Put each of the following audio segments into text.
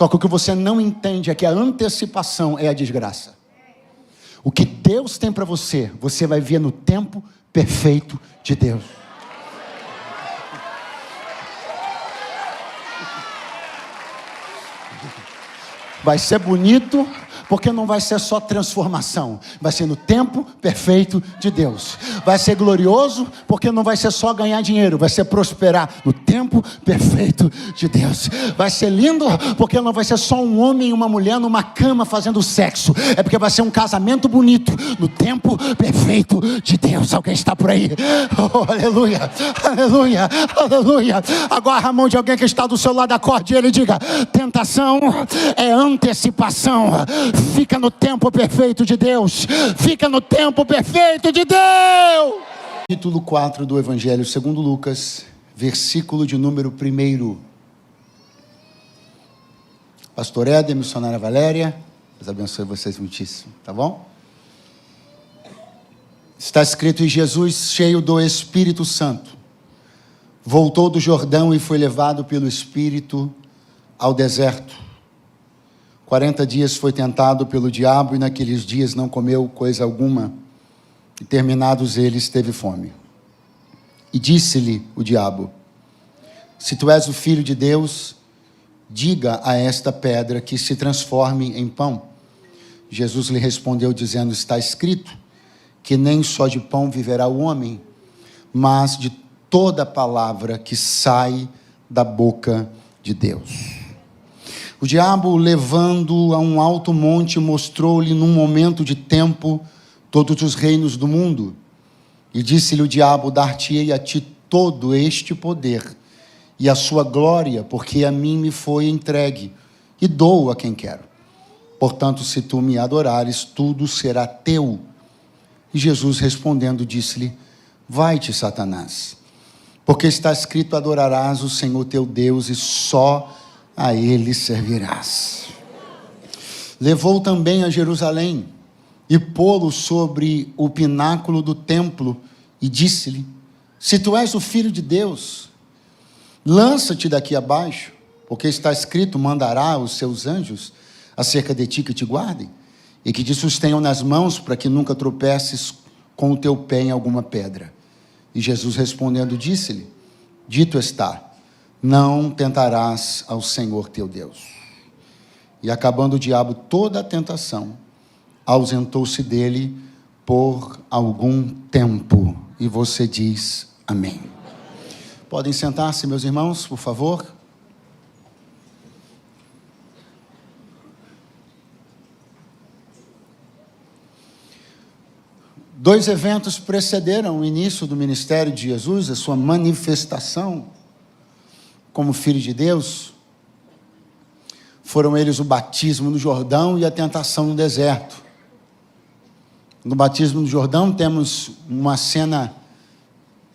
Só que o que você não entende é que a antecipação é a desgraça. O que Deus tem para você, você vai ver no tempo perfeito de Deus. Vai ser bonito, porque não vai ser só transformação, vai ser no tempo perfeito de Deus. Vai ser glorioso, porque não vai ser só ganhar dinheiro, vai ser prosperar no tempo perfeito de Deus. Vai ser lindo, porque não vai ser só um homem e uma mulher numa cama fazendo sexo, é porque vai ser um casamento bonito no tempo perfeito de Deus. Alguém está por aí? Oh, aleluia, aleluia, aleluia. Agarra a mão de alguém que está do seu lado, acorde ele e diga: tentação é antecipação. Fica no tempo perfeito de Deus. Fica no tempo perfeito de Deus. Capítulo 4 do Evangelho segundo Lucas, versículo de número 1. Pastor Éder, missionária Valéria, Deus abençoe vocês muitíssimo, tá bom? Está escrito: e Jesus, cheio do Espírito Santo, voltou do Jordão e foi levado pelo Espírito ao deserto. 40 dias foi tentado pelo diabo, e naqueles dias não comeu coisa alguma, e terminados eles teve fome. E disse-lhe o diabo: se tu és o Filho de Deus, diga a esta pedra que se transforme em pão. Jesus lhe respondeu dizendo: está escrito que nem só de pão viverá o homem, mas de toda palavra que sai da boca de Deus. O diabo, levando-o a um alto monte, mostrou-lhe num momento de tempo todos os reinos do mundo. E disse-lhe o diabo: dar-te-ei a ti todo este poder e a sua glória, porque a mim me foi entregue, e dou a quem quero. Portanto, se tu me adorares, tudo será teu. E Jesus respondendo disse-lhe: vai-te, Satanás, porque está escrito: adorarás o Senhor teu Deus e só a ele servirás. Levou também a Jerusalém e pô-lo sobre o pináculo do templo e disse-lhe: se tu és o Filho de Deus, lança-te daqui abaixo, porque está escrito: mandará os seus anjos acerca de ti que te guardem e que te sustenham nas mãos, para que nunca tropeces com o teu pé em alguma pedra. E Jesus respondendo disse-lhe: dito está, não tentarás ao Senhor teu Deus. E acabando o diabo toda a tentação, ausentou-se dele por algum tempo. E você diz amém. Podem sentar-se, meus irmãos, por favor. Dois eventos precederam o início do ministério de Jesus, a sua manifestação como Filho de Deus. Foram eles o batismo no Jordão e a tentação no deserto. No batismo no Jordão temos uma cena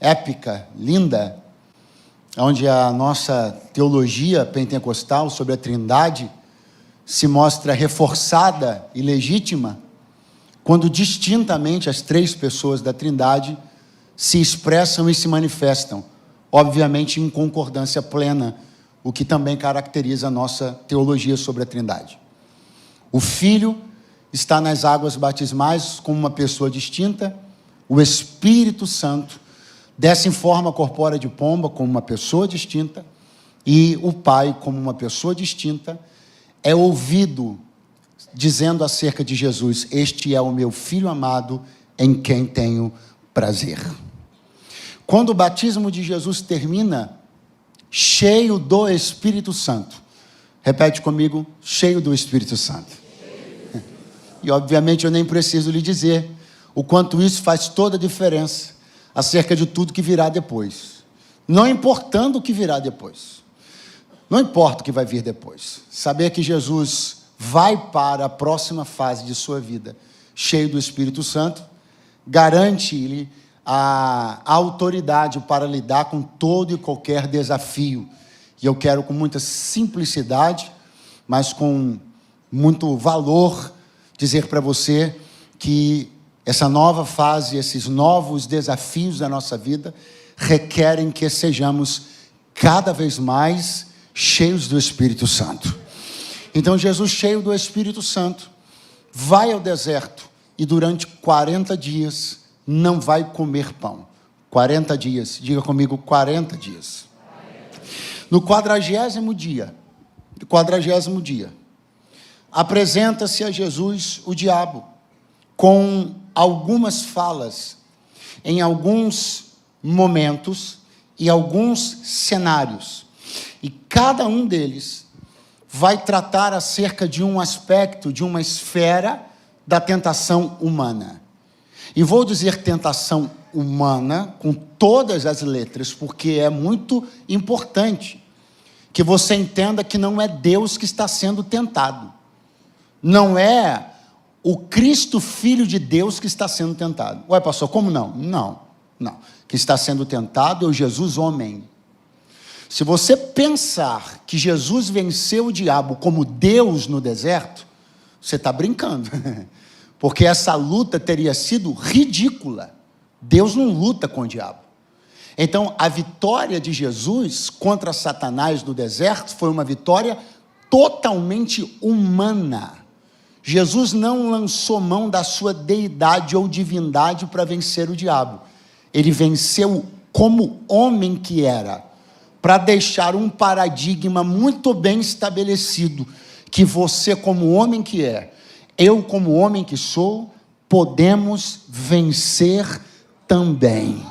épica, linda, onde a nossa teologia pentecostal sobre a Trindade se mostra reforçada e legítima, quando distintamente as três pessoas da Trindade se expressam e se manifestam, obviamente em concordância plena, o que também caracteriza a nossa teologia sobre a Trindade. O Filho está nas águas batismais como uma pessoa distinta, o Espírito Santo desce em forma corpórea de pomba como uma pessoa distinta, e o Pai, como uma pessoa distinta, é ouvido dizendo acerca de Jesus: este é o meu Filho amado, em quem tenho prazer. Quando o batismo de Jesus termina, cheio do Espírito Santo, repete comigo: cheio do Espírito Santo. E obviamente eu nem preciso lhe dizer o quanto isso faz toda a diferença acerca de tudo que virá depois, não importando o que virá depois, não importa o que vai vir depois. Saber que Jesus vai para a próxima fase de sua vida cheio do Espírito Santo garante-lhe a autoridade para lidar com todo e qualquer desafio. E eu quero, com muita simplicidade, mas com muito valor, dizer para você que essa nova fase, esses novos desafios da nossa vida requerem que sejamos cada vez mais cheios do Espírito Santo. Então Jesus, cheio do Espírito Santo, vai ao deserto e durante 40 dias não vai comer pão. 40 dias, diga comigo, 40 dias. No 40º dia, apresenta-se a Jesus o diabo, com algumas falas, em alguns momentos e alguns cenários. E cada um deles vai tratar acerca de um aspecto, de uma esfera da tentação humana. E vou dizer tentação humana com todas as letras, porque é muito importante que você entenda que não é Deus que está sendo tentado. Não é o Cristo, Filho de Deus, que está sendo tentado. Ué, pastor, como não? Não. Que está sendo tentado é o Jesus homem. Se você pensar que Jesus venceu o diabo como Deus no deserto, você está brincando. Porque essa luta teria sido ridícula. Deus não luta com o diabo. Então, a vitória de Jesus contra Satanás no deserto foi uma vitória totalmente humana. Jesus não lançou mão da sua deidade ou divindade para vencer o diabo. Ele venceu como homem que era, para deixar um paradigma muito bem estabelecido, que você como homem que é, eu como homem que sou, podemos vencer também.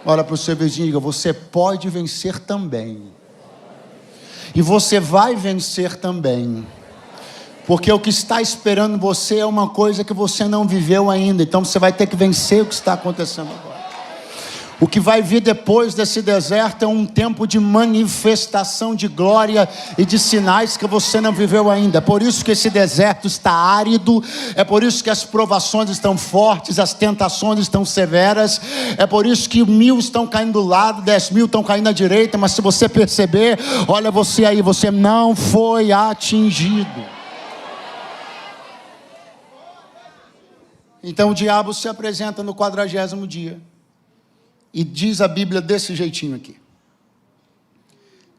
Olha para o seu vizinho e diga, você pode vencer também. E você vai vencer também. Porque o que está esperando você é uma coisa que você não viveu ainda. Então você vai ter que vencer o que está acontecendo agora. O que vai vir depois desse deserto é um tempo de manifestação de glória e de sinais que você não viveu ainda. É por isso que esse deserto está árido, é por isso que as provações estão fortes, as tentações estão severas, é por isso que 1000 estão caindo do lado, 10.000 estão caindo à direita, mas se você perceber, olha você aí, você não foi atingido. Então o diabo se apresenta no 40º dia. E diz a Bíblia desse jeitinho aqui.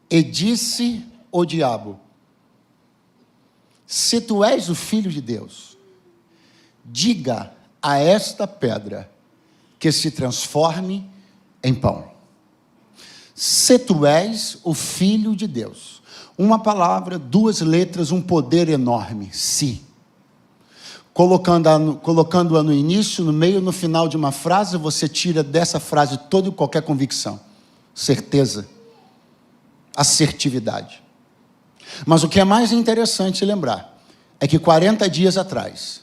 E disse o diabo, se tu és o Filho de Deus, diga a esta pedra que se transforme em pão. Se tu és o Filho de Deus. Uma palavra, 2 letras, um poder enorme. Se. Colocando-a no início, no meio, no final de uma frase, você tira dessa frase toda e qualquer convicção, certeza, assertividade. Mas o que é mais interessante lembrar, é que 40 dias atrás,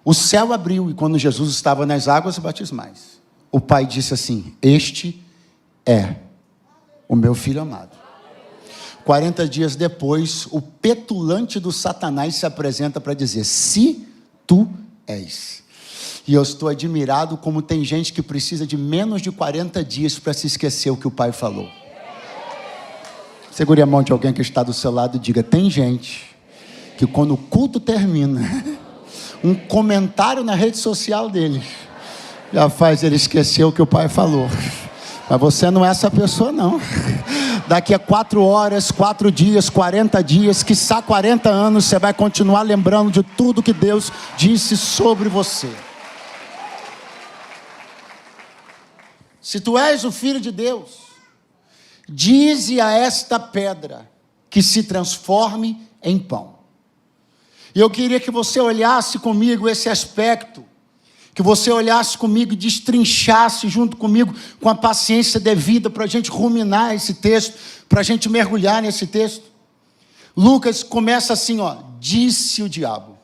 o céu abriu e quando Jesus estava nas águas batismais, o Pai disse assim, este é o meu Filho amado. 40 dias depois, o petulante do Satanás se apresenta para dizer, se tu és. E eu estou admirado como tem gente que precisa de menos de 40 dias para se esquecer o que o Pai falou. Segure a mão de alguém que está do seu lado e diga, tem gente que quando o culto termina, um comentário na rede social dele, já faz ele esquecer o que o Pai falou. Mas você não é essa pessoa não. Daqui a 4 horas, 4 dias, 40 dias, quiçá 40 anos, você vai continuar lembrando de tudo que Deus disse sobre você. Se tu és o Filho de Deus, dize a esta pedra que se transforme em pão. E eu queria que você olhasse comigo esse aspecto, que você olhasse comigo e destrinchasse junto comigo com a paciência devida para a gente ruminar esse texto, para a gente mergulhar nesse texto. Lucas começa assim, disse o diabo,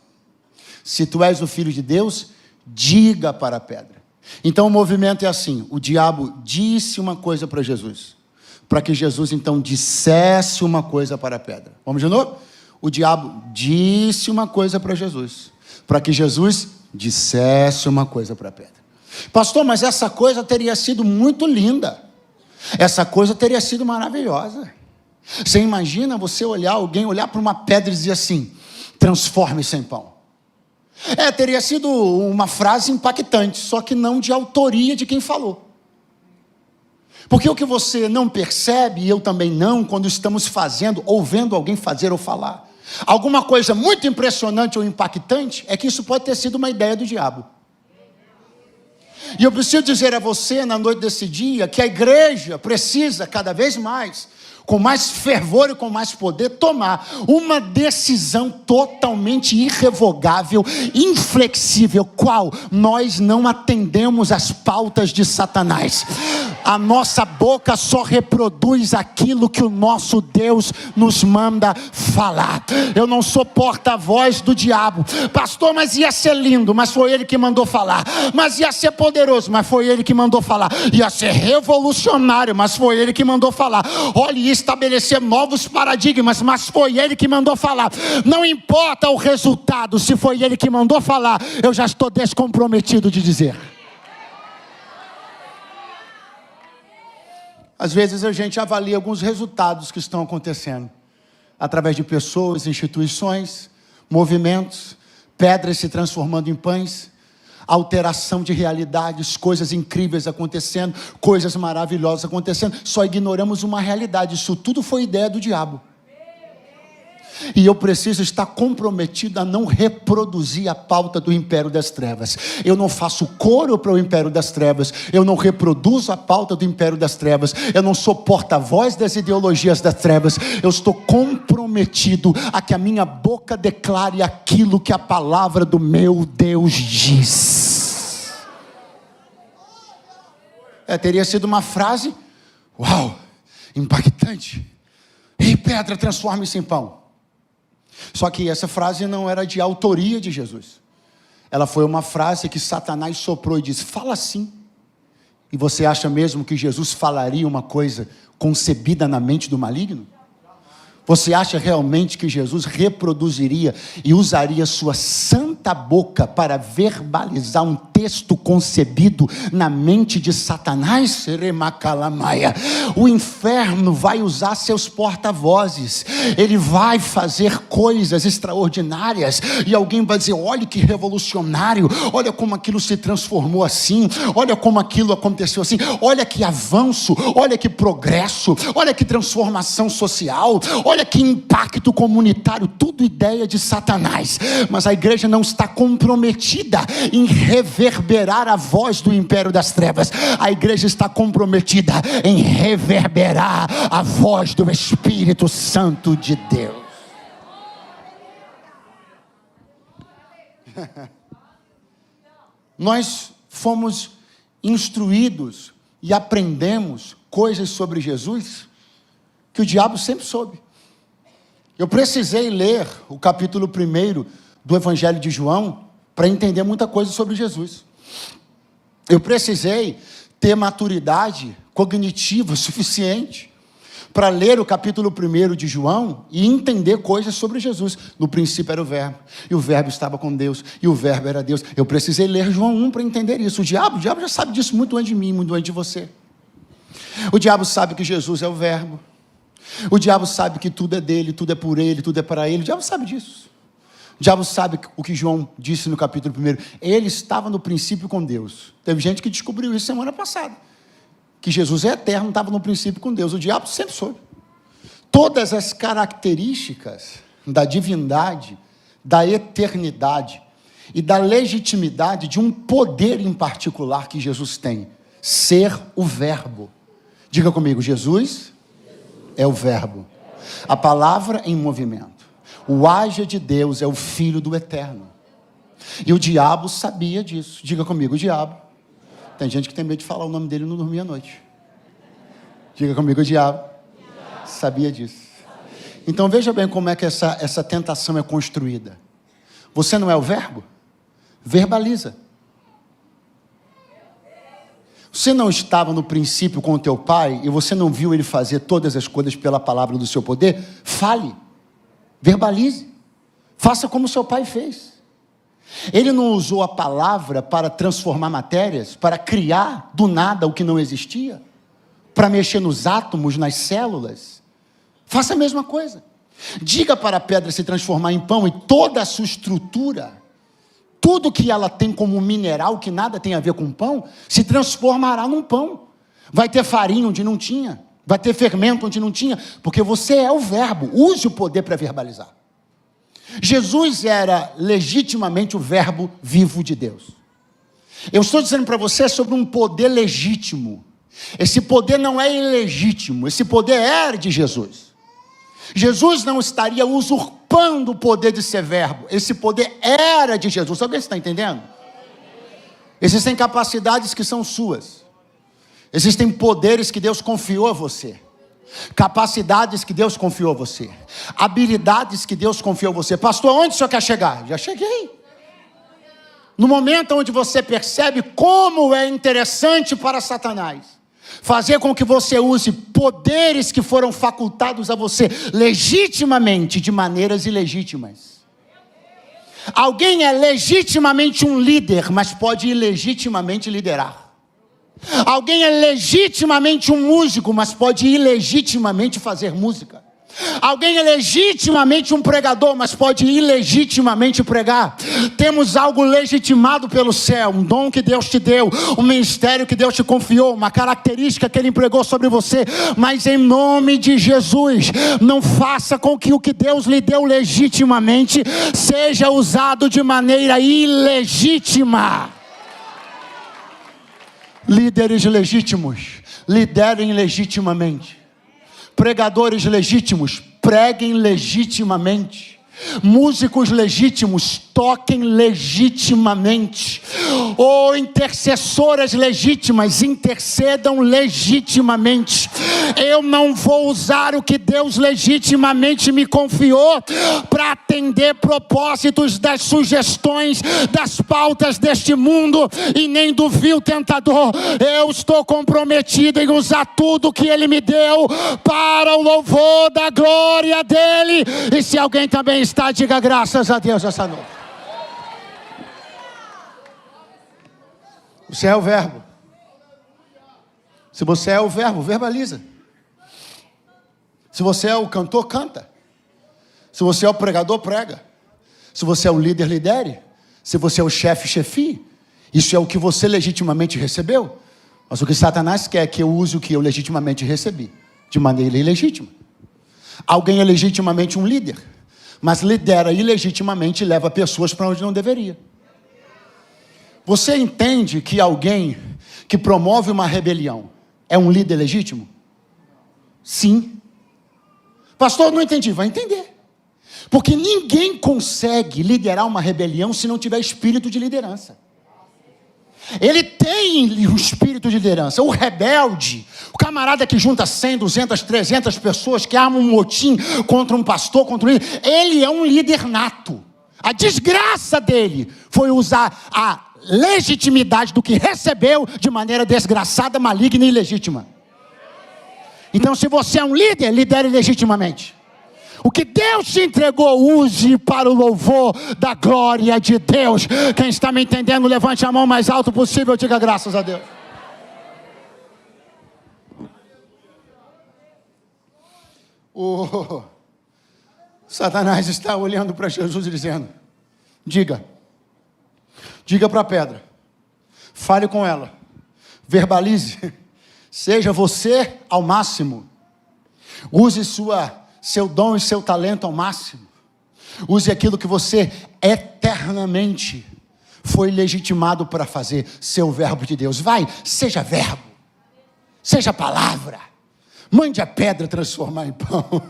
se tu és o Filho de Deus, diga para a pedra. Então o movimento é assim, o diabo disse uma coisa para Jesus, para que Jesus então dissesse uma coisa para a pedra. Vamos de novo? O diabo disse uma coisa para Jesus, para que Jesus dissesse uma coisa para a pedra. Pastor, mas essa coisa teria sido muito linda. Essa coisa teria sido maravilhosa. Você imagina você alguém olhar para uma pedra e dizer assim, transforme-se em pão. Teria sido uma frase impactante, só que não de autoria de quem falou. Porque o que você não percebe, e eu também não, quando estamos fazendo ou vendo alguém fazer ou falar alguma coisa muito impressionante ou impactante, é que isso pode ter sido uma ideia do diabo. E eu preciso dizer a você, na noite desse dia, que a igreja precisa, cada vez mais, com mais fervor e com mais poder, tomar uma decisão totalmente irrevogável, inflexível, qual? Nós não atendemos às pautas de Satanás. A nossa boca só reproduz aquilo que o nosso Deus nos manda falar. Eu não sou porta-voz do diabo. Pastor, mas ia ser lindo, mas foi ele que mandou falar. Mas ia ser poderoso, mas foi ele que mandou falar. Ia ser revolucionário, mas foi ele que mandou falar. Olha, ia estabelecer novos paradigmas, mas foi ele que mandou falar. Não importa o resultado, se foi ele que mandou falar, eu já estou descomprometido de dizer. Às vezes a gente avalia alguns resultados que estão acontecendo, através de pessoas, instituições, movimentos, pedras se transformando em pães, alteração de realidades, coisas incríveis acontecendo, coisas maravilhosas acontecendo, só ignoramos uma realidade, isso tudo foi ideia do diabo. E eu preciso estar comprometido a não reproduzir a pauta do império das trevas. Eu não faço coro para o império das trevas. Eu não reproduzo a pauta do império das trevas. Eu não sou porta-voz das ideologias das trevas. Eu estou comprometido a que a minha boca declare aquilo que a palavra do meu Deus diz. Teria sido uma frase, uau, impactante. Ei, pedra, transforme-se em pão. Só que essa frase não era de autoria de Jesus. Ela foi uma frase que Satanás soprou e disse, fala assim. E você acha mesmo que Jesus falaria uma coisa concebida na mente do maligno? Você acha realmente que Jesus reproduziria e usaria sua santa boca para verbalizar um texto concebido na mente de Satanás? O inferno vai usar seus porta-vozes. Ele vai fazer coisas extraordinárias. E alguém vai dizer, olha que revolucionário. Olha como aquilo se transformou assim. Olha como aquilo aconteceu assim. Olha que avanço. Olha que progresso. Olha que transformação social. Olha que impacto comunitário, tudo ideia de Satanás. Mas a igreja não está comprometida em reverberar a voz do império das trevas. A igreja está comprometida em reverberar a voz do Espírito Santo de Deus. Nós fomos instruídos e aprendemos coisas sobre Jesus que o diabo sempre soube. Eu precisei ler o capítulo 1 do Evangelho de João para entender muita coisa sobre Jesus. Eu precisei ter maturidade cognitiva suficiente para ler o capítulo 1 de João e entender coisas sobre Jesus. No princípio era o verbo, e o verbo estava com Deus, e o verbo era Deus. Eu precisei ler João 1 para entender isso. O diabo já sabe disso muito antes de mim, muito antes de você. O diabo sabe que Jesus é o verbo. O diabo sabe que tudo é dele, tudo é por ele, tudo é para ele. O diabo sabe disso. O diabo sabe o que João disse no capítulo 1. Ele estava no princípio com Deus. Teve gente que descobriu isso semana passada. Que Jesus é eterno, estava no princípio com Deus. O diabo sempre soube. Todas as características da divindade, da eternidade e da legitimidade de um poder em particular que Jesus tem. Ser o verbo. Diga comigo, Jesus é o verbo. A palavra em movimento. O haja de Deus é o Filho do Eterno. E o diabo sabia disso. Diga comigo, o diabo. Tem gente que tem medo de falar o nome dele e não dormir à noite. Diga comigo, o diabo. Sabia disso. Então veja bem como é que essa tentação é construída. Você não é o verbo? Verbaliza. Você não estava no princípio com o teu pai e você não viu ele fazer todas as coisas pela palavra do seu poder? Fale, verbalize, faça como seu pai fez. Ele não usou a palavra para transformar matérias, para criar do nada o que não existia, para mexer nos átomos, nas células. Faça a mesma coisa. Diga para a pedra se transformar em pão e toda a sua estrutura, tudo que ela tem como mineral, que nada tem a ver com pão, se transformará num pão. Vai ter farinha onde não tinha. Vai ter fermento onde não tinha. Porque você é o verbo. Use o poder para verbalizar. Jesus era legitimamente o verbo vivo de Deus. Eu estou dizendo para você sobre um poder legítimo. Esse poder não é ilegítimo. Esse poder era de Jesus. Jesus não estaria usurpando o poder de ser verbo. Esse poder era de Jesus. Alguém está entendendo? Existem capacidades que são suas. Existem poderes que Deus confiou a você. Capacidades que Deus confiou a você. Habilidades que Deus confiou a você. Pastor, onde o senhor quer chegar? Já cheguei. No momento onde você percebe como é interessante para Satanás fazer com que você use poderes que foram facultados a você legitimamente, de maneiras ilegítimas. Alguém é legitimamente um líder, mas pode ilegitimamente liderar. Alguém é legitimamente um músico, mas pode ilegitimamente fazer música. Alguém é legitimamente um pregador, mas pode ilegitimamente pregar. Temos algo legitimado pelo céu, um dom que Deus te deu, um ministério que Deus te confiou, uma característica que Ele empregou sobre você. Mas em nome de Jesus, não faça com que o que Deus lhe deu legitimamente seja usado de maneira ilegítima. Líderes legítimos liderem legitimamente. Pregadores legítimos, preguem legitimamente. Músicos legítimos, toquem legitimamente. Ou intercessoras legítimas, intercedam legitimamente. Eu não vou usar o que Deus legitimamente me confiou para atender propósitos das sugestões, das pautas deste mundo e nem do vil tentador. Eu estou comprometido em usar tudo que Ele me deu para o louvor da glória dEle. E se alguém também está, diga graças a Deus essa noite. Você é o verbo. Se você é o verbo, verbaliza. Se você é o cantor, canta. Se você é o pregador, prega. Se você é o líder, lidere. Se você é o chefe, chefie. Isso é o que você legitimamente recebeu. Mas o que Satanás quer é que eu use o que eu legitimamente recebi, de maneira ilegítima. Alguém é legitimamente um líder, mas lidera ilegitimamente e leva pessoas para onde não deveria. Você entende que alguém que promove uma rebelião é um líder legítimo? Sim. Pastor, não entendi. Vai entender. Porque ninguém consegue liderar uma rebelião se não tiver espírito de liderança. Ele tem um espírito de liderança. O rebelde, o camarada que junta 100, 200, 300 pessoas, que arma um motim contra um pastor, contra um líder, ele é um líder nato. A desgraça dele foi usar a legitimidade do que recebeu de maneira desgraçada, maligna e ilegítima. Então, se você é um líder, lidere legitimamente. O que Deus te entregou, use para o louvor da glória de Deus. Quem está me entendendo, levante a mão mais alto possível, diga graças a Deus. O Satanás está olhando para Jesus e dizendo: diga para a pedra, fale com ela, verbalize, seja você ao máximo, use seu dom e seu talento ao máximo, use aquilo que você eternamente foi legitimado para fazer, seu verbo de Deus. Vai, seja verbo, seja palavra, mande a pedra transformar em pão.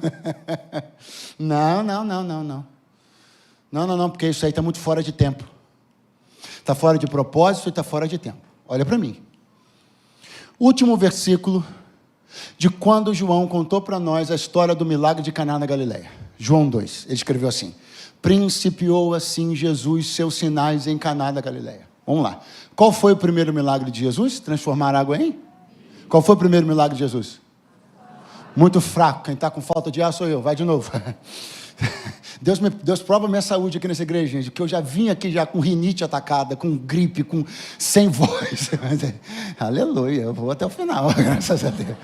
Não, porque isso aí está muito fora de tempo. Está fora de propósito e está fora de tempo. Olha para mim. Último versículo de quando João contou para nós a história do milagre de Caná na Galileia. João 2, ele escreveu assim: principiou assim Jesus seus sinais em Caná da Galileia. Vamos lá. Qual foi o primeiro milagre de Jesus? Transformar água em? Qual foi o primeiro milagre de Jesus? Muito fraco. Quem está com falta de ar sou eu. Vai de novo. Deus prova minha saúde aqui nessa igreja, gente, que eu já vim aqui já com rinite atacada, com gripe, sem voz. Aleluia, eu vou até o final, graças a Deus.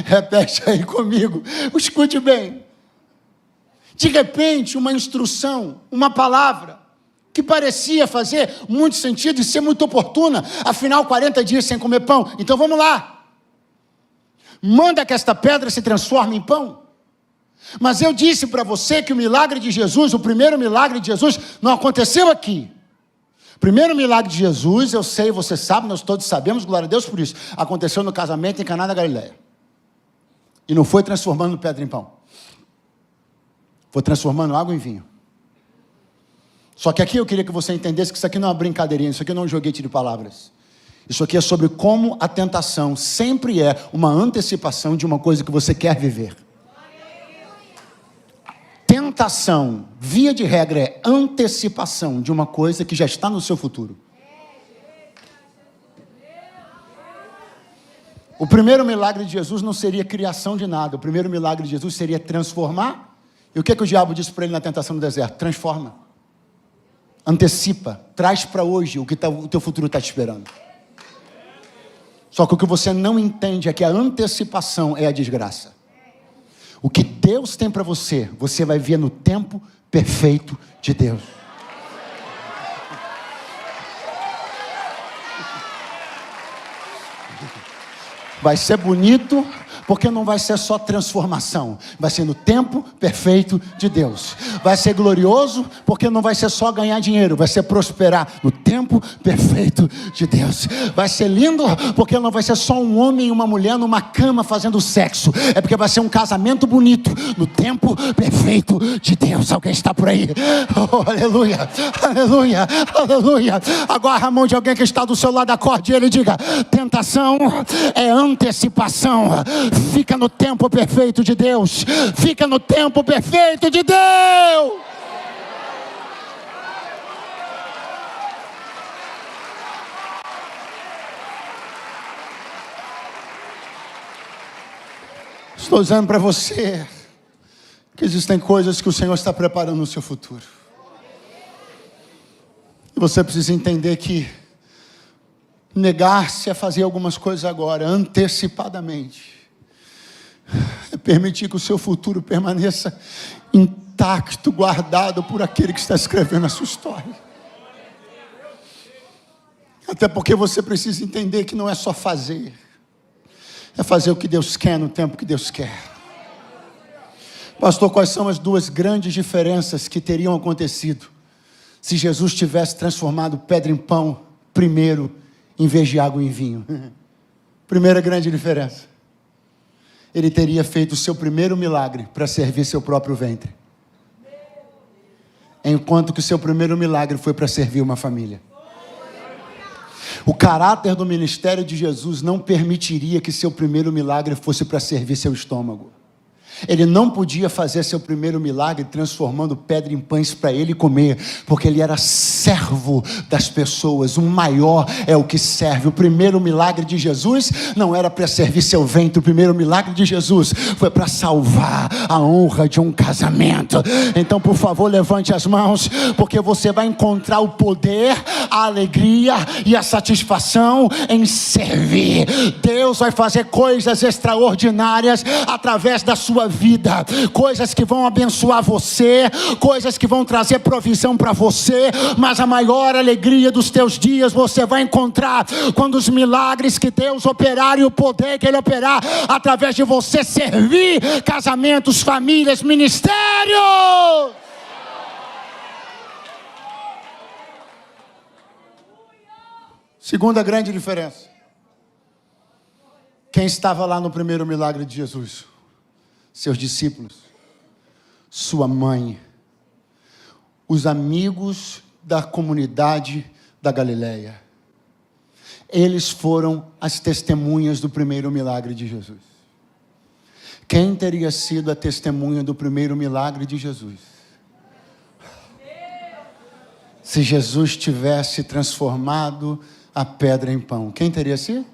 Repete aí comigo, escute bem. De repente, uma instrução, uma palavra, que parecia fazer muito sentido e ser muito oportuna. Afinal, 40 dias sem comer pão. Então vamos lá. Manda que esta pedra se transforme em pão. Mas eu disse para você que o milagre de Jesus, o primeiro milagre de Jesus, não aconteceu aqui. O primeiro milagre de Jesus, eu sei, você sabe, nós todos sabemos, glória a Deus por isso, aconteceu no casamento em Caná da Galileia. E não foi transformando pedra em pão. Foi transformando água em vinho. Só que aqui eu queria que você entendesse que isso aqui não é uma brincadeirinha, isso aqui não é um joguete de palavras. Isso aqui é sobre como a tentação sempre é uma antecipação de uma coisa que você quer viver. Tentação, via de regra, é antecipação de uma coisa que já está no seu futuro. O primeiro milagre de Jesus não seria criação de nada. O primeiro milagre de Jesus seria transformar. E o que o diabo disse para ele na tentação no deserto? Transforma. Antecipa. Traz para hoje o que o teu futuro está te esperando. Só que o que você não entende é que a antecipação é a desgraça. O que Deus tem para você, você vai ver no tempo perfeito de Deus. Vai ser bonito, porque não vai ser só transformação, vai ser no tempo perfeito de Deus. Vai ser glorioso, porque não vai ser só ganhar dinheiro, vai ser prosperar no tempo perfeito de Deus. Vai ser lindo, porque não vai ser só um homem e uma mulher numa cama fazendo sexo, é porque vai ser um casamento bonito, no tempo perfeito de Deus. Alguém está por aí? Oh, aleluia, aleluia, aleluia. Agarra a mão de alguém que está do seu lado, acorde ele e diga: tentação é antecipação. Fica no tempo perfeito de Deus. Fica no tempo perfeito de Deus. Estou dizendo para você que existem coisas que o Senhor está preparando no seu futuro. E você precisa entender que negar-se a fazer algumas coisas agora, antecipadamente, é permitir que o seu futuro permaneça intacto, guardado por aquele que está escrevendo a sua história. Até porque você precisa entender que não é só fazer, é fazer o que Deus quer no tempo que Deus quer. Pastor, quais são as duas grandes diferenças que teriam acontecido se Jesus tivesse transformado pedra em pão primeiro, em vez de água em vinho? Primeira grande diferença: ele teria feito o seu primeiro milagre para servir seu próprio ventre, enquanto que o seu primeiro milagre foi para servir uma família. O caráter do ministério de Jesus não permitiria que seu primeiro milagre fosse para servir seu estômago. Ele não podia fazer seu primeiro milagre transformando pedra em pães para ele comer, porque ele era servo das pessoas. O maior é o que serve. O primeiro milagre de Jesus não era para servir seu ventre. O primeiro milagre de Jesus foi para salvar a honra de um casamento. Então, por favor, levante as mãos, porque você vai encontrar o poder, a alegria e a satisfação em servir. Deus vai fazer coisas extraordinárias através da sua vida, coisas que vão abençoar você, coisas que vão trazer provisão para você, mas a maior alegria dos teus dias você vai encontrar quando os milagres que Deus operar e o poder que Ele operar através de você servir casamentos, famílias, ministérios. Segunda grande diferença: quem estava lá no primeiro milagre de Jesus? Seus discípulos, sua mãe, os amigos da comunidade da Galileia. Eles foram as testemunhas do primeiro milagre de Jesus. Quem teria sido a testemunha do primeiro milagre de Jesus? Se Jesus tivesse transformado a pedra em pão, quem teria sido?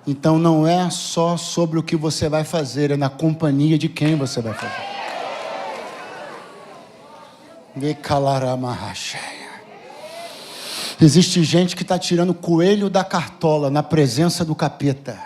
Então não é só sobre o que você vai fazer, é na companhia de quem você vai fazer. Existe gente que está tirando coelho da cartola na presença do capeta.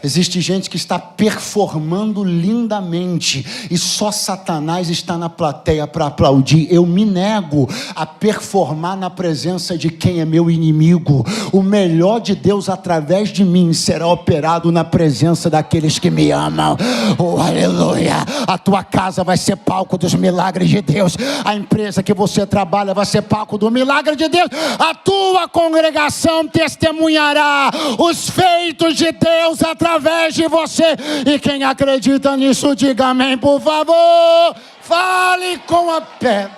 Existe gente que está performando lindamente e só Satanás está na plateia para aplaudir. Eu me nego a performar na presença de quem é meu inimigo. O melhor de Deus através de mim será operado na presença daqueles que me amam. Oh, aleluia! A tua casa vai ser palco dos milagres de Deus. A empresa que você trabalha vai ser palco do milagre de Deus. A tua congregação testemunhará os feitos de Deus através de você. E quem acredita nisso, diga amém, por favor. Fale com a pedra.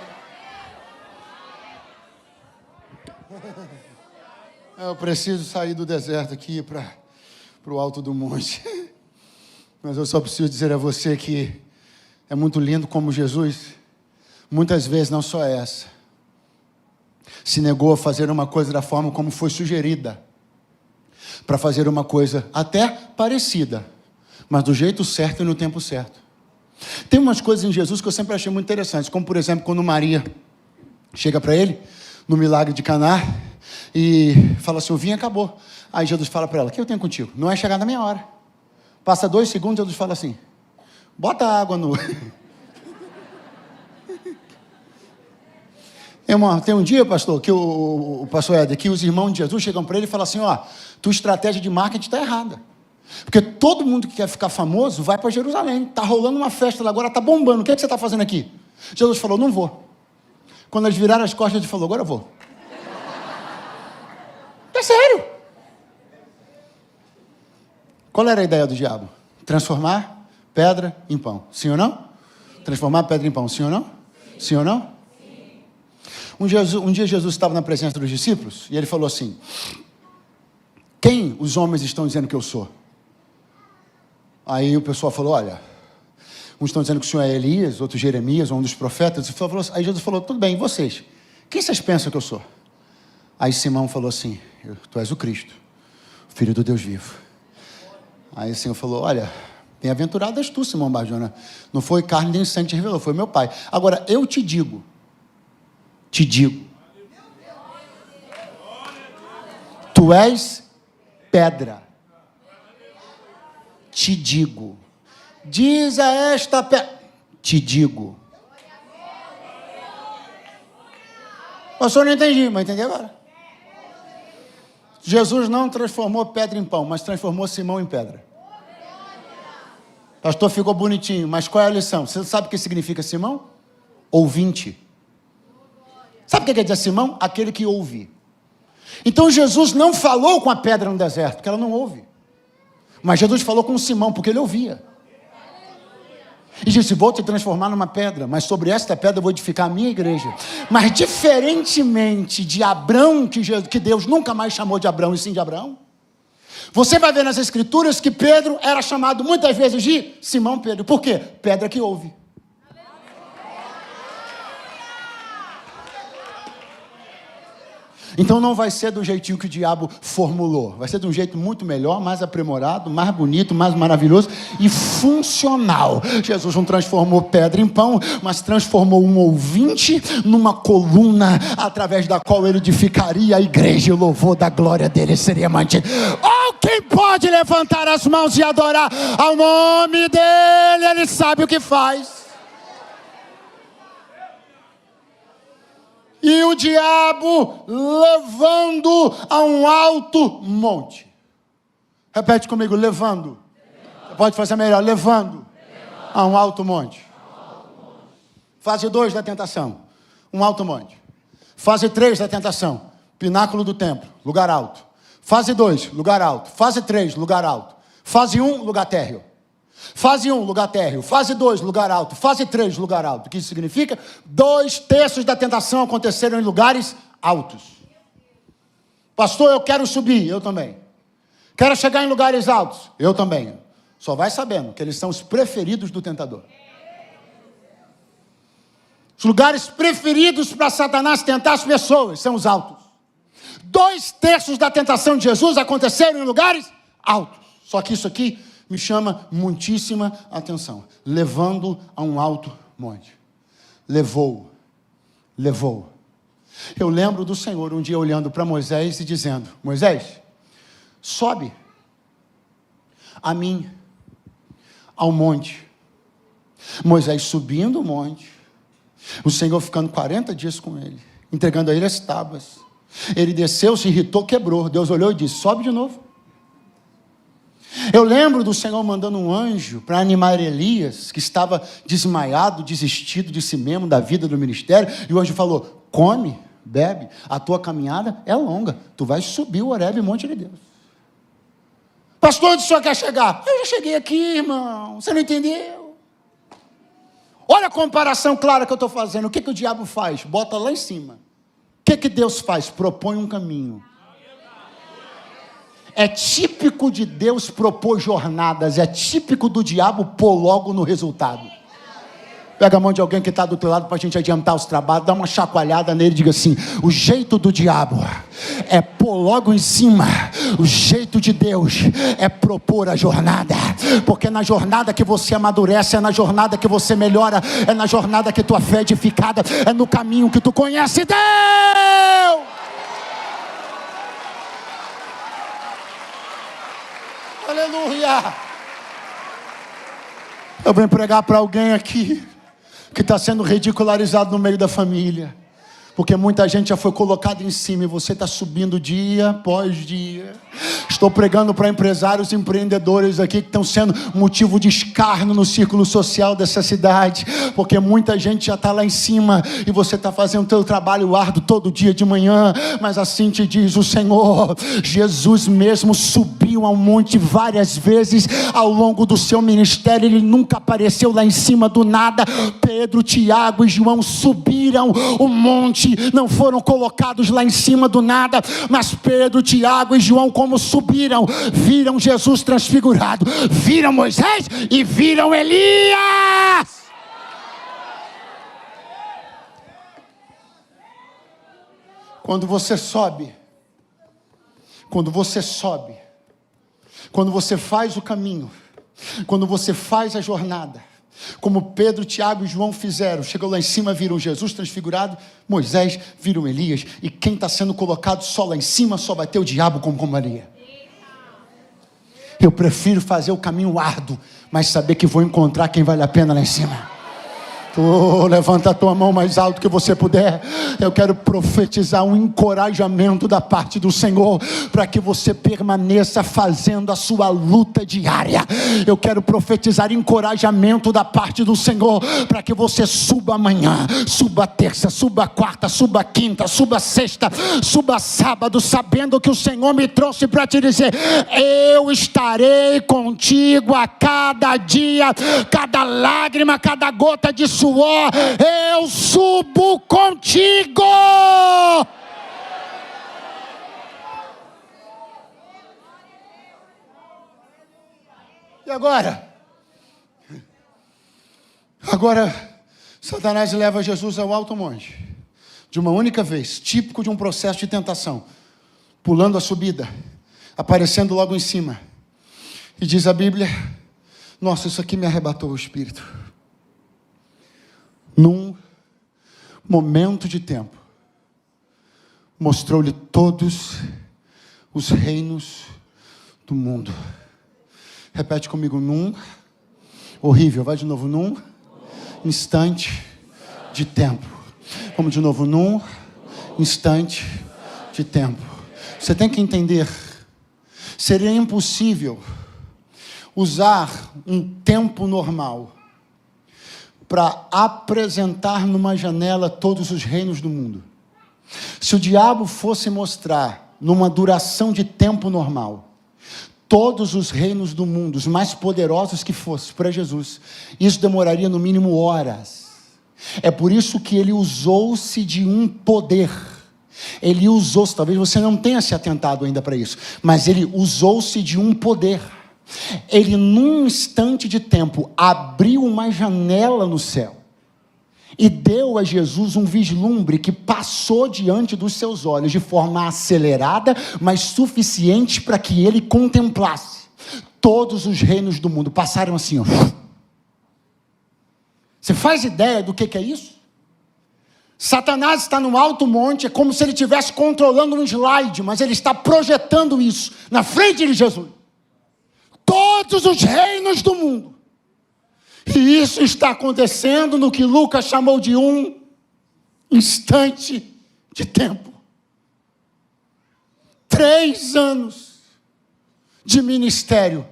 Eu preciso sair do deserto aqui para o alto do monte. Mas eu só preciso dizer a você que é muito lindo como Jesus, muitas vezes, não só essa, se negou a fazer uma coisa da forma como foi sugerida, para fazer uma coisa até parecida, mas do jeito certo e no tempo certo. Tem umas coisas em Jesus que eu sempre achei muito interessantes, como por exemplo, quando Maria chega para ele, no milagre de Caná, e fala assim, o vinho acabou. Aí Jesus fala para ela, o que eu tenho contigo? Não é chegada a minha hora. Passa 2 segundos, Jesus fala assim, bota água no... Tem um dia, pastor, que o pastor Éder, que os irmãos de Jesus chegam para ele e falam assim, ó, tua estratégia de marketing está errada. Porque todo mundo que quer ficar famoso vai para Jerusalém. Está rolando uma festa lá agora, está bombando. O que é que você está fazendo aqui? Jesus falou, não vou. Quando eles viraram as costas, ele falou, agora eu vou. É sério. Qual era a ideia do diabo? Transformar pedra em pão. Sim ou não? Transformar pedra em pão. Sim ou não? Sim ou não? Um dia Jesus estava na presença dos discípulos e ele falou assim, quem os homens estão dizendo que eu sou? Aí o pessoal falou, olha, uns estão dizendo que o senhor é Elias, outros Jeremias, ou um dos profetas. Aí Jesus falou, tudo bem, e vocês? Quem vocês pensam que eu sou? Aí Simão falou assim, tu és o Cristo, Filho do Deus vivo. Aí o Senhor falou, olha, bem-aventurado és tu, Simão Barjona. Não foi carne nem sangue que te revelou, foi meu Pai. Agora, eu te digo, tu és pedra. Te digo. Diz a esta pedra. Te digo. Pastor, não entendi, mas entendi agora. Jesus não transformou pedra em pão, mas transformou Simão em pedra. Pastor, ficou bonitinho, mas qual é a lição? Você sabe o que significa Simão? Ouvinte. Sabe o que quer dizer Simão? Aquele que ouve. Então Jesus não falou com a pedra no deserto, porque ela não ouve. Mas Jesus falou com Simão, porque ele ouvia. E disse, vou te transformar numa pedra, mas sobre esta pedra eu vou edificar a minha igreja. Mas diferentemente de Abrão, que Deus nunca mais chamou de Abrão, e sim de Abraão, você vai ver nas escrituras que Pedro era chamado muitas vezes de Simão Pedro. Por quê? Pedra que ouve. Então não vai ser do jeitinho que o diabo formulou. Vai ser de um jeito muito melhor, mais aprimorado, mais bonito, mais maravilhoso e funcional. Jesus não transformou pedra em pão, mas transformou um ouvinte numa coluna através da qual ele edificaria a igreja e o louvor da glória dele seria mantido. Oh, quem pode levantar as mãos e adorar ao nome dele? Ele sabe o que faz. E o diabo levando a um alto monte. Repete comigo, levando. Você pode fazer melhor, levando a um alto monte. Fase 2 da tentação, um alto monte. Fase 3 da tentação, pináculo do templo, lugar alto. Fase 2, lugar alto. Fase 3, lugar alto. Fase 1, lugar térreo. Fase 1, lugar térreo. Fase 2, lugar alto. Fase 3, lugar alto. O que isso significa? 2/3 da tentação aconteceram em lugares altos. Pastor, eu quero subir. Eu também. Quero chegar em lugares altos. Eu também. Só vai sabendo que eles são os preferidos do tentador. Os lugares preferidos para Satanás tentar as pessoas são os altos. 2/3 da tentação de Jesus aconteceram em lugares altos. Só que isso aqui me chama muitíssima atenção. Levando a um alto monte. Levou. Eu lembro do Senhor um dia olhando para Moisés e dizendo, Moisés, sobe. a mim, ao monte. Moisés subindo o monte, o Senhor ficando 40 dias com ele, entregando a ele as tábuas. Ele desceu, se irritou, quebrou. Deus olhou e disse: sobe de novo. Eu lembro do Senhor mandando um anjo para animar Elias, que estava desmaiado, desistido de si mesmo, da vida, do ministério, e o anjo falou: come, bebe, a tua caminhada é longa, tu vais subir o Horebe, monte de Deus. Pastor, onde o senhor quer chegar? Eu já cheguei aqui, irmão, você não entendeu? Olha a comparação clara que eu estou fazendo. O que o diabo faz? Bota lá em cima. O que Deus faz? Propõe um caminho. É típico de Deus propor jornadas, é típico do diabo pôr logo no resultado. Pega a mão de alguém que está do teu lado para a gente adiantar os trabalhos, dá uma chacoalhada nele e diga assim: o jeito do diabo é pôr logo em cima, o jeito de Deus é propor a jornada, porque na jornada que você amadurece, é na jornada que você melhora, é na jornada que tua fé é edificada, é no caminho que tu conhece Deus. Aleluia! Eu venho pregar para alguém aqui que está sendo ridicularizado no meio da família, porque muita gente já foi colocada em cima e você está subindo dia após dia. Estou pregando para empresários e empreendedores aqui que estão sendo motivo de escárnio no círculo social dessa cidade, porque muita gente já está lá em cima e você está fazendo o teu trabalho árduo todo dia de manhã, mas assim te diz o Senhor. Jesus mesmo subiu ao monte várias vezes ao longo do seu ministério, ele nunca apareceu lá em cima do nada. Pedro, Tiago e João subiram o monte, não foram colocados lá em cima do nada, mas Pedro, Tiago e João, como subiram, viram Jesus transfigurado, viram Moisés e viram Elias. Quando você sobe, quando você faz o caminho, quando você faz a jornada, como Pedro, Tiago e João fizeram, chegou lá em cima, viram Jesus transfigurado, Moisés, viram Elias, e quem está sendo colocado só lá em cima, só vai ter o diabo como companhia. Eu prefiro fazer o caminho árduo, mas saber que vou encontrar quem vale a pena lá em cima. Levanta a tua mão mais alto que você puder. Eu quero profetizar um encorajamento da parte do Senhor, para que você permaneça fazendo a sua luta diária. Eu quero profetizar encorajamento da parte do Senhor, para que você suba amanhã, suba terça, suba quarta, suba quinta, suba sexta, suba sábado, sabendo que o Senhor me trouxe para te dizer: eu estarei contigo a cada dia, cada lágrima, cada gota de suor, eu subo contigo. E agora? Agora, Satanás leva Jesus ao alto monte, de uma única vez, típico de um processo de tentação, pulando a subida, aparecendo logo em cima, e diz a Bíblia: nossa, isso aqui me arrebatou o espírito. Num momento de tempo, mostrou-lhe todos os reinos do mundo. Repete comigo: num, horrível, vai de novo, num instante de tempo. Vamos de novo, num instante de tempo. Você tem que entender, seria impossível usar um tempo normal para apresentar numa janela todos os reinos do mundo. Se o diabo fosse mostrar numa duração de tempo normal todos os reinos do mundo, os mais poderosos que fossem para Jesus, isso demoraria no mínimo horas. É por isso que ele usou-se de um poder. Ele usou-se, talvez você não tenha se atentado ainda para isso, mas ele usou-se de um poder. Ele, num instante de tempo, abriu uma janela no céu e deu a Jesus um vislumbre que passou diante dos seus olhos de forma acelerada, mas suficiente para que ele contemplasse todos os reinos do mundo. Passaram assim, ó. Você faz ideia do que é isso? Satanás está no alto monte, é como se ele estivesse controlando um slide, mas ele está projetando isso na frente de Jesus. todos os reinos do mundo. E isso está acontecendo no que Lucas chamou de um instante de tempo. 3 anos de ministério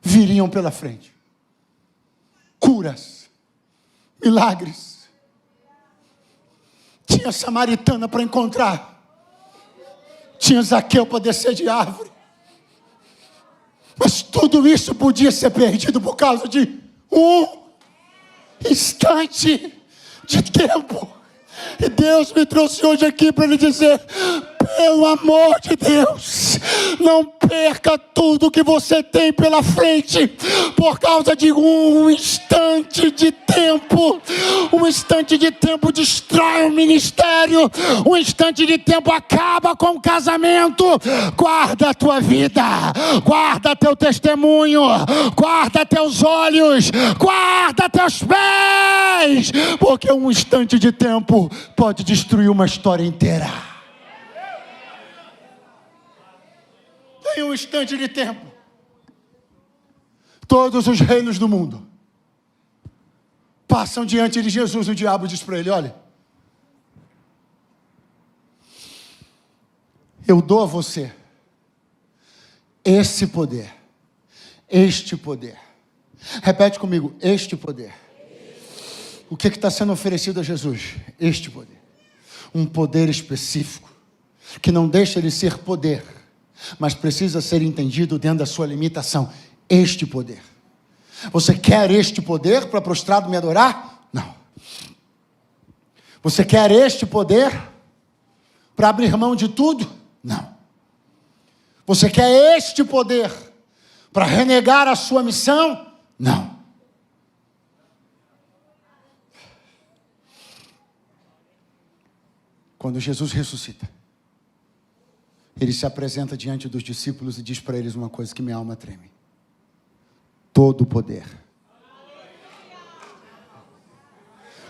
viriam pela frente. Curas, milagres. Tinha samaritana para encontrar. Tinha Zaqueu para descer de árvore. Mas tudo isso podia ser perdido por causa de um instante de tempo. E Deus me trouxe hoje aqui para lhe dizer: pelo amor de Deus, não perca tudo que você tem pela frente por causa de um instante de tempo. Um instante de tempo destrói o ministério. Um instante de tempo acaba com o casamento. Guarda a tua vida, guarda teu testemunho, guarda teus olhos, guarda teus pés, porque um instante de tempo pode destruir uma história inteira. Em um instante de tempo, todos os reinos do mundo passam diante de Jesus. O diabo diz para ele: olha, eu dou a você esse poder, este poder. Repete comigo: este poder. O que está sendo oferecido a Jesus? Este poder. Um poder específico, que não deixa de ser poder, mas precisa ser entendido dentro da sua limitação. Este poder. Você quer este poder para prostrado me adorar? Não. Você quer este poder para abrir mão de tudo? Não. Você quer este poder para renegar a sua missão? Não. Quando Jesus ressuscita, ele se apresenta diante dos discípulos e diz para eles uma coisa que minha alma treme: todo o poder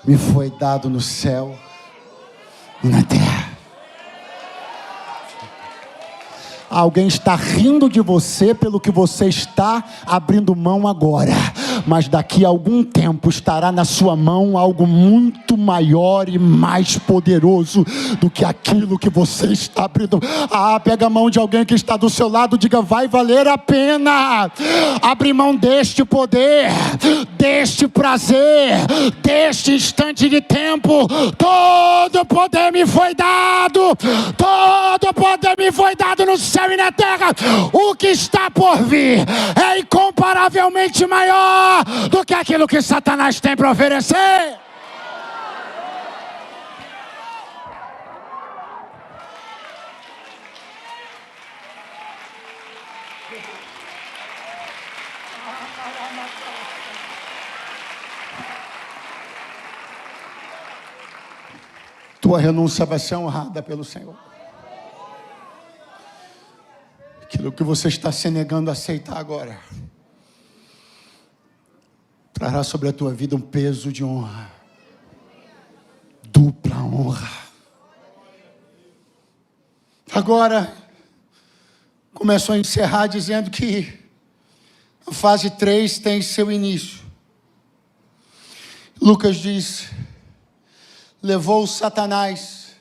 me foi dado no céu e na terra. Alguém está rindo de você pelo que você está abrindo mão agora, mas daqui a algum tempo estará na sua mão algo muito maior e mais poderoso do que aquilo que você está abrindo. Pega a mão de alguém que está do seu lado, diga: vai valer a pena abrir mão deste poder, deste prazer, deste instante de tempo. Todo poder me foi dado, todo poder me foi dado no céu e na terra. O que está por vir é incomparavelmente maior do que aquilo que Satanás tem para oferecer. Tua renúncia vai ser honrada pelo Senhor. Aquilo que você está se negando a aceitar agora trará sobre a tua vida um peso de honra, dupla honra. Agora, começou a encerrar dizendo que a fase 3 tem seu início. Lucas diz: levou Satanás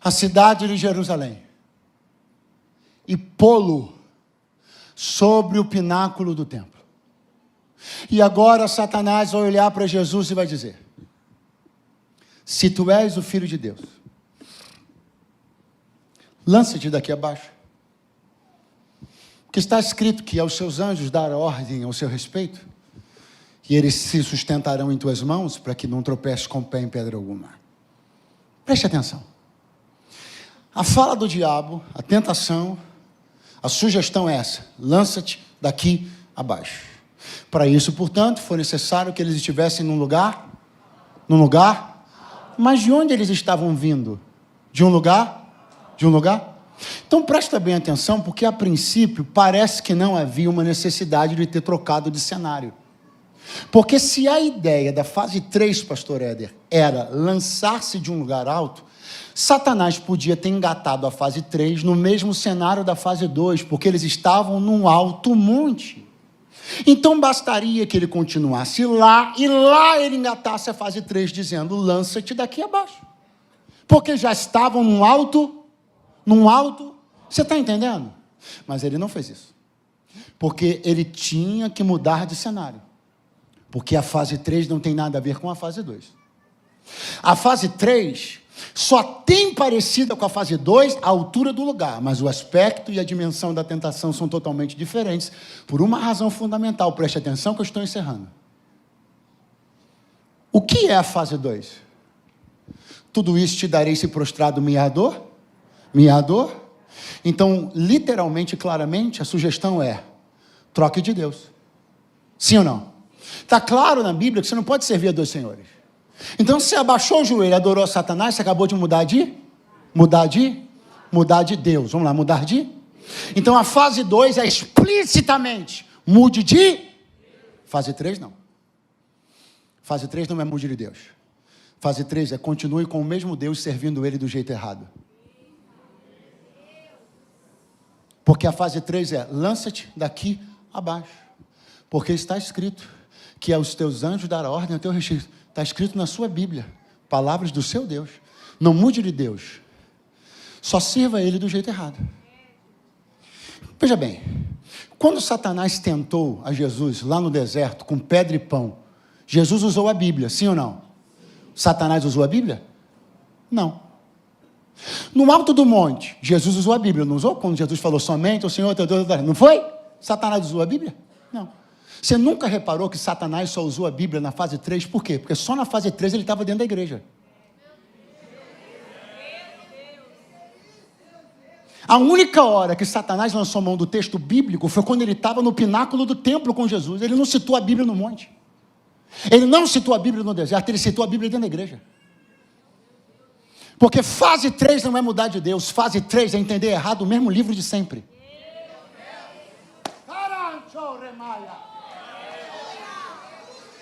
à cidade de Jerusalém e pô-lo sobre o pináculo do templo. E agora Satanás vai olhar para Jesus e vai dizer: se tu és o Filho de Deus, lança-te daqui abaixo. Porque está escrito que aos seus anjos dar ordem ao seu respeito, e eles se sustentarão em tuas mãos, para que não tropeces com o pé em pedra alguma. Preste atenção. A fala do diabo, a tentação, a sugestão é essa: lança-te daqui abaixo. Para isso, portanto, foi necessário que eles estivessem num lugar? Mas de onde eles estavam vindo? De um lugar? De um lugar? Então presta bem atenção, porque a princípio parece que não havia uma necessidade de ter trocado de cenário. Porque se a ideia da fase 3, pastor Éder, era lançar-se de um lugar alto, Satanás podia ter engatado a fase 3 no mesmo cenário da fase 2, porque eles estavam num alto monte. Então bastaria que ele continuasse lá, e lá ele engatasse a fase 3, dizendo: lança-te daqui abaixo. Porque já estavam num alto, você está entendendo? Mas ele não fez isso. Porque ele tinha que mudar de cenário. Porque a fase 3 não tem nada a ver com a fase 2. A fase 3 só tem parecida com a fase 2 a altura do lugar, mas o aspecto e a dimensão da tentação são totalmente diferentes, por uma razão fundamental. Preste atenção que eu estou encerrando. O que é a fase 2? Tudo isso te darei se prostrado me ador? Então, literalmente e claramente, a sugestão é: troque de Deus. Sim ou não? Está claro na Bíblia que você não pode servir a dois senhores. Então, se você abaixou o joelho e adorou Satanás, você acabou de mudar de Deus. Vamos lá, mudar de? Então, a fase 2 é explicitamente mude de. Fase 3 não. Fase 3 não é mude de Deus. Fase 3 é continue com o mesmo Deus, servindo Ele do jeito errado. Porque a fase 3 é lança-te daqui abaixo. Porque está escrito que aos teus anjos dará ordem ao teu respeito. Está escrito na sua Bíblia, palavras do seu Deus. Não mude de Deus, só sirva Ele do jeito errado. Veja bem, quando Satanás tentou a Jesus lá no deserto com pedra e pão, Jesus usou a Bíblia, sim ou não? Satanás usou a Bíblia? Não. No alto do monte, Jesus usou a Bíblia, não usou? Quando Jesus falou somente o Senhor teu Deus, não foi? Satanás usou a Bíblia? Não. Você nunca reparou que Satanás só usou a Bíblia na fase 3? Por quê? Porque só na fase 3 ele estava dentro da igreja. A única hora que Satanás lançou mão do texto bíblico foi quando ele estava no pináculo do templo com Jesus. Ele não citou a Bíblia no monte. Ele não citou a Bíblia no deserto, ele citou a Bíblia dentro da igreja. Porque fase 3 não é mudar de Deus, fase 3 é entender errado o mesmo livro de sempre.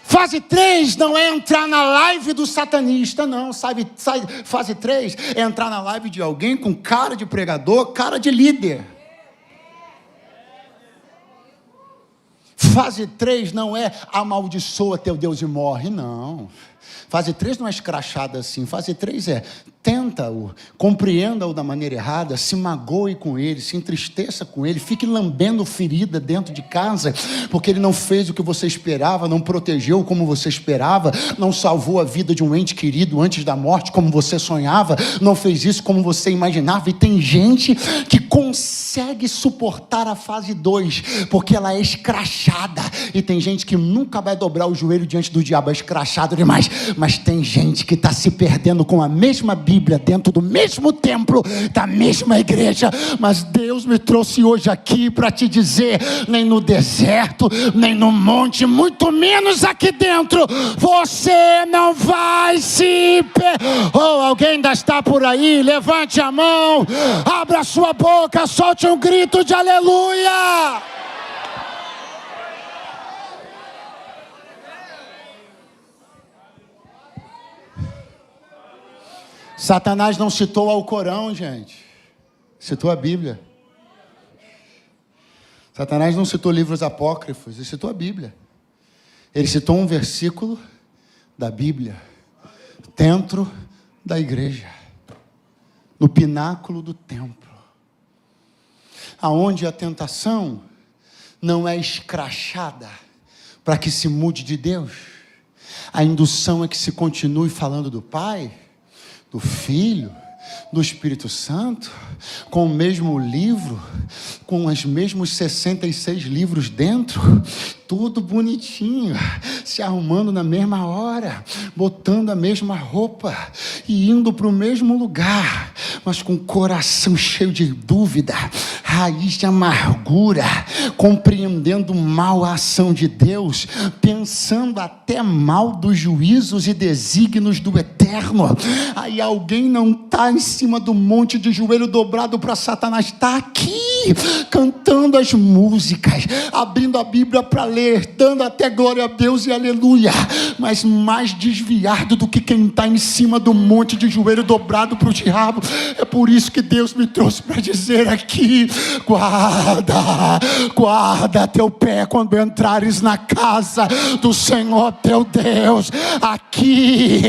Fase 3 não é entrar na live do satanista, não. Fase 3 é entrar na live de alguém com cara de pregador, cara de líder. Fase 3 não é amaldiçoa teu Deus e morre, não. Fase 3 não é escrachada assim. Fase 3 é tenta-o, compreenda-o da maneira errada, se magoe com ele, se entristeça com ele, fique lambendo ferida dentro de casa, porque ele não fez o que você esperava, não protegeu como você esperava, não salvou a vida de um ente querido antes da morte como você sonhava, não fez isso como você imaginava. E tem gente que consegue suportar a fase 2, porque ela é escrachada, e tem gente que nunca vai dobrar o joelho diante do diabo, é escrachado demais. Mas tem gente que está se perdendo com a mesma Bíblia, dentro do mesmo templo, da mesma igreja. Mas Deus me trouxe hoje aqui para te dizer: nem no deserto, nem no monte, muito menos aqui dentro, você não vai se alguém ainda está por aí? Levante a mão, abra sua boca, solte um grito de aleluia. Satanás não citou ao Corão, gente. Citou a Bíblia. Satanás não citou livros apócrifos, ele citou a Bíblia. Ele citou um versículo da Bíblia dentro da igreja, no pináculo do templo, aonde a tentação não é escrachada para que se mude de Deus. A indução é que se continue falando do Pai, do Filho, do Espírito Santo, com o mesmo livro, com os mesmos 66 livros dentro, tudo bonitinho, se arrumando na mesma hora, botando a mesma roupa e indo para o mesmo lugar, mas com o coração cheio de dúvida, raiz de amargura, compreendendo mal a ação de Deus, pensando até mal dos juízos e desígnios do Eterno. Aí alguém não está em cima do monte de joelho dobrado para Satanás, está aqui. aqui, cantando as músicas, abrindo a Bíblia para ler, dando até glória a Deus e aleluia, mas mais desviado do que quem está em cima do monte de joelho dobrado para o diabo. É por isso que Deus me trouxe para dizer aqui: guarda teu pé quando entrares na casa do Senhor teu Deus. Aqui,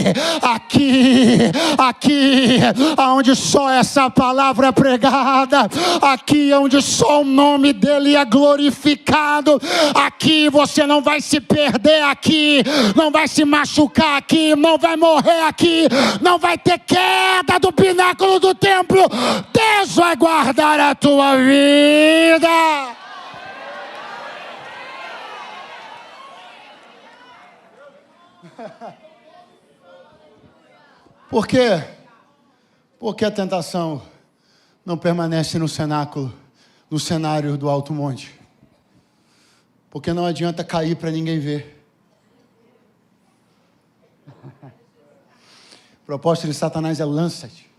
aonde só essa palavra é pregada, aqui onde só o nome dele é glorificado, aqui você não vai se perder, aqui não vai se machucar, aqui não vai morrer, aqui não vai ter queda do pináculo do templo. Deus vai guardar a tua vida. Por quê? Porque a tentação não permanece no cenáculo, no cenário do alto monte. Porque não adianta cair para ninguém ver. A proposta de Satanás é: lança-te.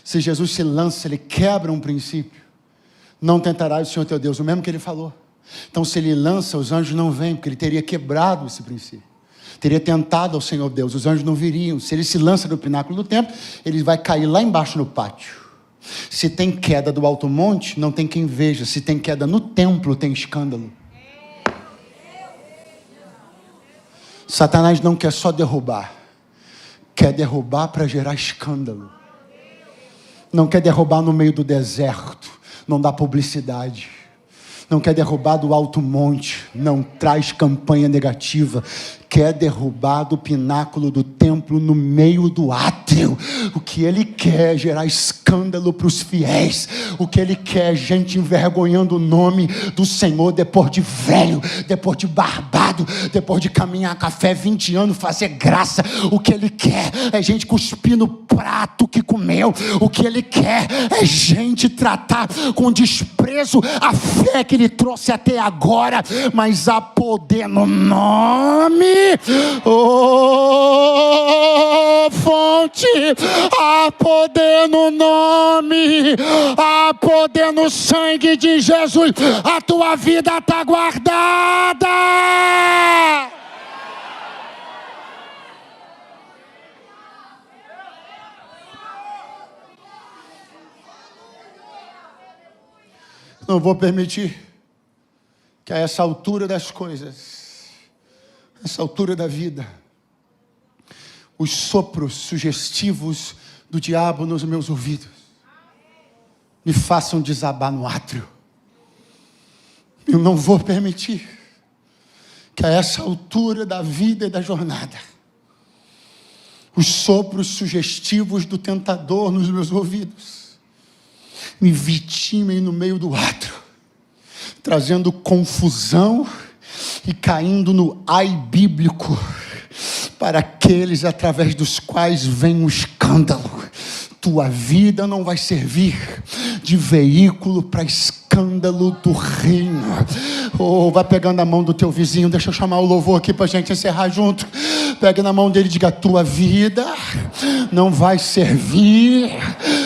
Se Jesus se lança, ele quebra um princípio. Não tentarás o Senhor teu Deus, o mesmo que ele falou. Então, se ele lança, os anjos não vêm, porque ele teria quebrado esse princípio. Teria tentado ao Senhor Deus, os anjos não viriam. Se ele se lança do pináculo do templo, ele vai cair lá embaixo no pátio. Se tem queda do alto monte, não tem quem veja. Se tem queda no templo, tem escândalo. Satanás não quer só derrubar, quer derrubar para gerar escândalo. Não quer derrubar no meio do deserto, não dá publicidade. Não quer derrubar do alto monte, não traz campanha negativa. Quer derrubar do pináculo do templo no meio do átrio. O que ele quer é gerar escândalo para os fiéis. O que ele quer é gente envergonhando o nome do Senhor depois de velho, depois de barbado, depois de caminhar café 20 anos, fazer graça. O que ele quer é gente cuspir no prato que comeu. O que ele quer é gente tratar com desprezo a fé que ele trouxe até agora. Mas há poder no nome. Oh, fonte, há poder no nome, há poder no sangue de Jesus. A tua vida está guardada. Não vou permitir que a essa altura das coisas, essa altura da vida, os sopros sugestivos do diabo nos meus ouvidos me façam desabar no átrio. Eu não vou permitir que a essa altura da vida e da jornada, os sopros sugestivos do tentador nos meus ouvidos me vitimem no meio do átrio, trazendo confusão e caindo no ai bíblico para aqueles através dos quais vem o escândalo. Tua vida não vai servir de veículo para escândalo do reino. Oh, vai pegando a mão do teu vizinho, deixa eu chamar o louvor aqui para a gente encerrar junto. Pega na mão dele e diga: tua vida não vai servir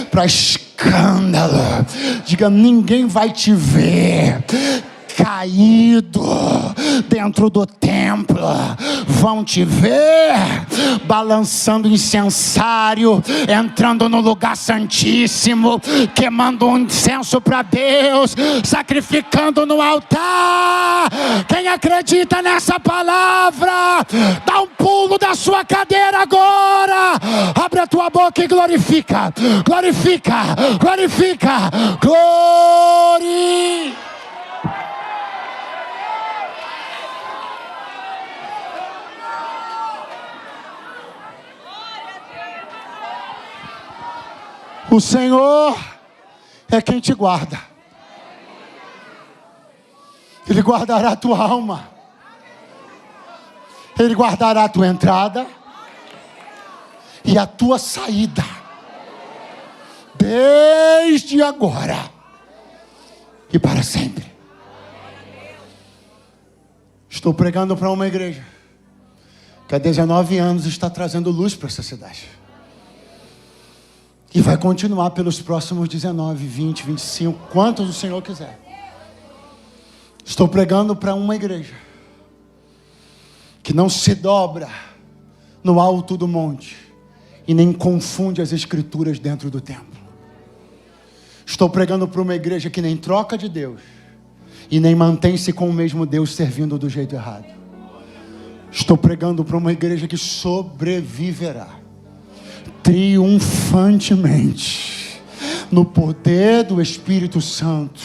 para escândalo. Diga: ninguém vai te ver caído dentro do templo, vão te ver balançando incensário, entrando no lugar santíssimo, queimando um incenso para Deus, sacrificando no altar. Quem acredita nessa palavra, dá um pulo da sua cadeira agora, abre a tua boca e glorifica, glorifica, glorifica, glória. O Senhor é quem te guarda. Ele guardará a tua alma. Ele guardará a tua entrada e a tua saída, desde agora e para sempre. Estou pregando para uma igreja que há 19 anos está trazendo luz para essa cidade. E vai continuar pelos próximos 19, 20, 25, quantos o Senhor quiser. Estou pregando para uma igreja que não se dobra no alto do monte e nem confunde as escrituras dentro do templo. Estou pregando para uma igreja que nem troca de Deus e nem mantém-se com o mesmo Deus servindo do jeito errado. Estou pregando para uma igreja que sobreviverá triunfantemente no poder do Espírito Santo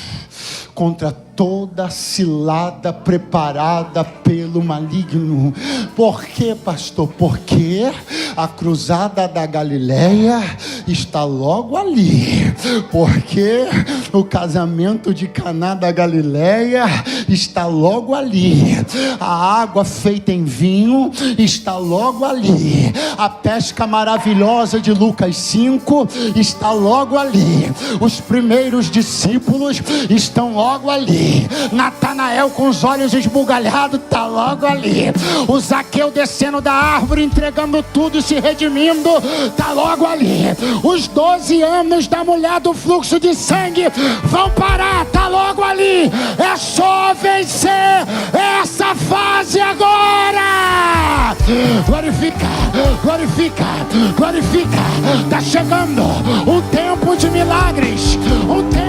contra toda cilada preparada pelo maligno. Por quê, pastor? Porque a cruzada da Galileia está logo ali. Porque o casamento de Caná da Galileia está logo ali. A água feita em vinho está logo ali. A pesca maravilhosa de Lucas 5 está logo ali. Os primeiros discípulos estão logo ali. Natanael com os olhos esbugalhados está logo ali. O Zaqueu descendo da árvore, entregando tudo e se redimindo, está logo ali. Os 12 anos da mulher do fluxo de sangue vão parar, está logo ali. É só vencer essa fase agora. Glorifica, glorifica, glorifica. Está chegando um tempo de milagres, um tempo